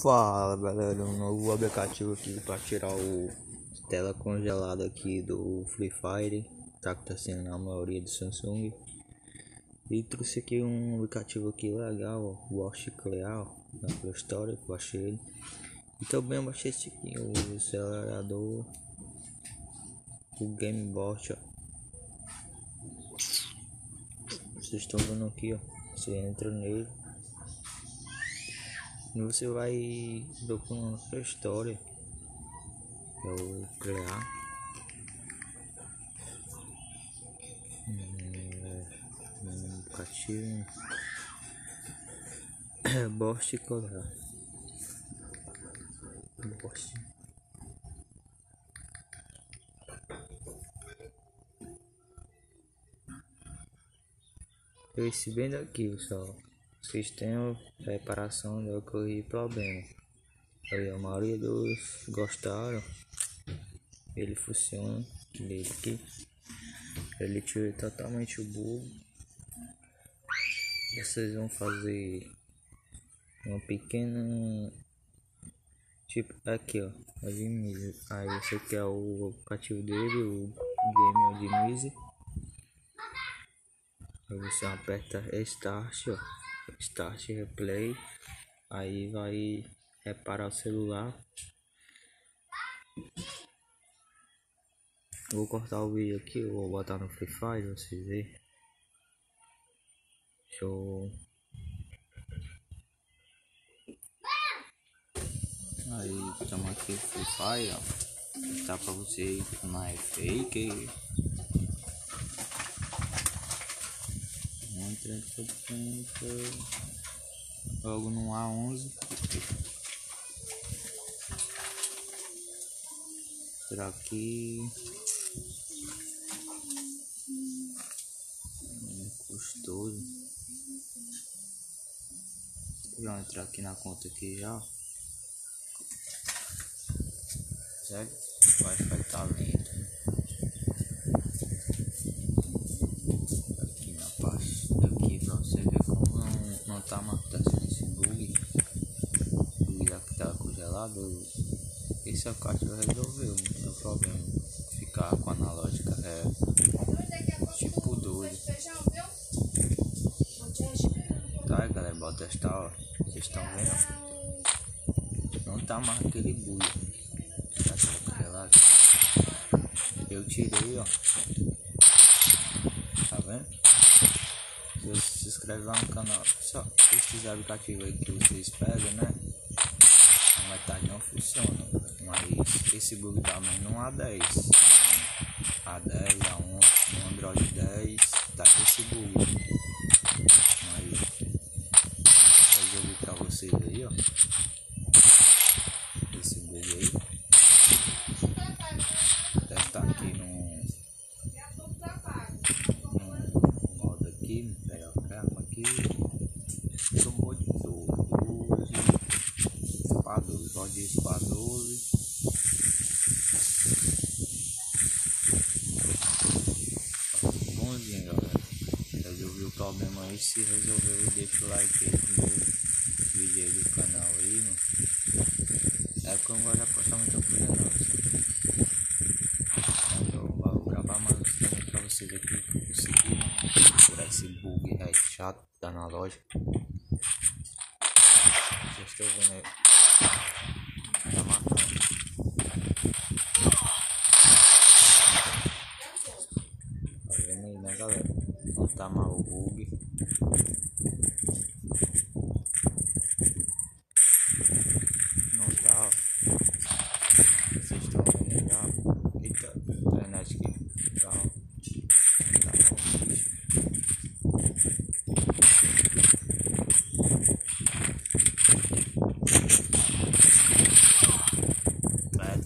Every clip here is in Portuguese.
Fala galera, um novo aplicativo aqui para tirar o tela congelada aqui do Free Fire, tá acontecendo na maioria do Samsung. E trouxe aqui um aplicativo aqui legal, ó, o Clear, na Play Store, que eu achei ele. E também eu baixei esse aqui, o acelerador, o Gamebot, ó. Vocês estão vendo aqui, ó, você entra nele. E você vai procurando a sua história, que é o Criar. Aplicativo Bost Colar. Bost. Esse bem daqui, pessoal. Vocês têm a reparação de ocorrer problema. Aí a maioria dos gostaram. Ele funciona dele aqui. Ele tira totalmente o bug. Vocês vão fazer uma pequena, tipo aqui, ó, aí esse aqui é o aplicativo dele, o Game Optimize. Aí você aperta Start, ó, Start Replay, aí vai reparar o celular. Vou cortar o vídeo aqui, eu vou botar no Free Fire, vocês verem. Show. Aí estamos aqui no Free Fire, ó. Tá pra você, não é fake. Logo no A11. Será aqui? Custoso. Já entrar aqui na conta aqui já. Certo? Vai ficar tá lento. Aqui na parte daqui pra você ver como não tá acontecendo esse bug. O já que tá congelado. Esse aplicativo resolveu o problema. Ficar com a analógica tipo 12. Tá, galera, bota testar, ó. Vocês estão vendo? Não tá mais aquele bug. Tá congelado. Eu tirei, ó. Tá vendo? Se inscreve lá no canal. Só esses aplicativos aí que vocês pegam, né? Mais tarde não funciona. Mas esse bug também não A10. A10, A11, no Android 10 tá com esse bug. Mas resolvi pra vocês aí, ó. Esse bug aí. Vou testar aqui no modo aqui, pegar o carro aqui. Eu vou de 12 para 12, pode ir para 12. Bonzinho, galera. Resolvi o problema aí. Se resolveu, deixa o like aí no vídeo aí do canal aí, mano. É porque eu não gosto de postar muita coisa não. Mas eu vou gravar mais também pra vocês aqui que eu consegui por esse bug chato da analógica. Vocês estão vendo aí? Tá matando. Tá vendo aí, né, galera? Não tá mal o bug. Não tá, ó. Vocês estão vendo já? Eita, internet aqui. Tá, ó. Tá bom, bicho.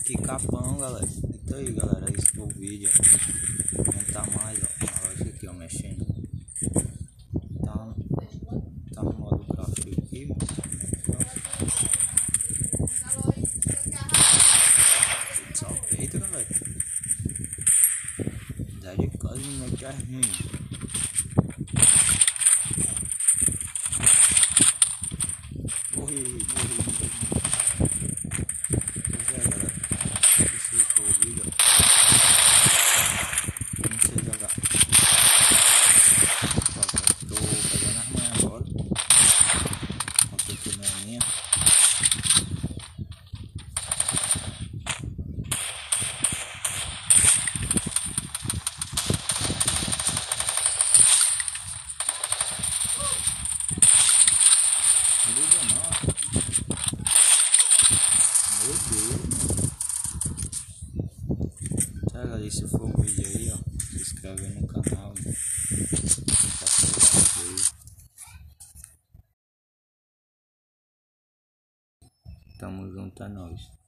Que capão, galera. Eita aí, galera. Esse foi o vídeo. Não tá mais, ó. Olha aqui, ó, mexendo. Tá no modo gráfico aqui. Só feito, galera. Dá de quase não que é ruim. Morri. se for um vídeo aí, ó, se inscreve no canal, né? Tamo junto, é nóis.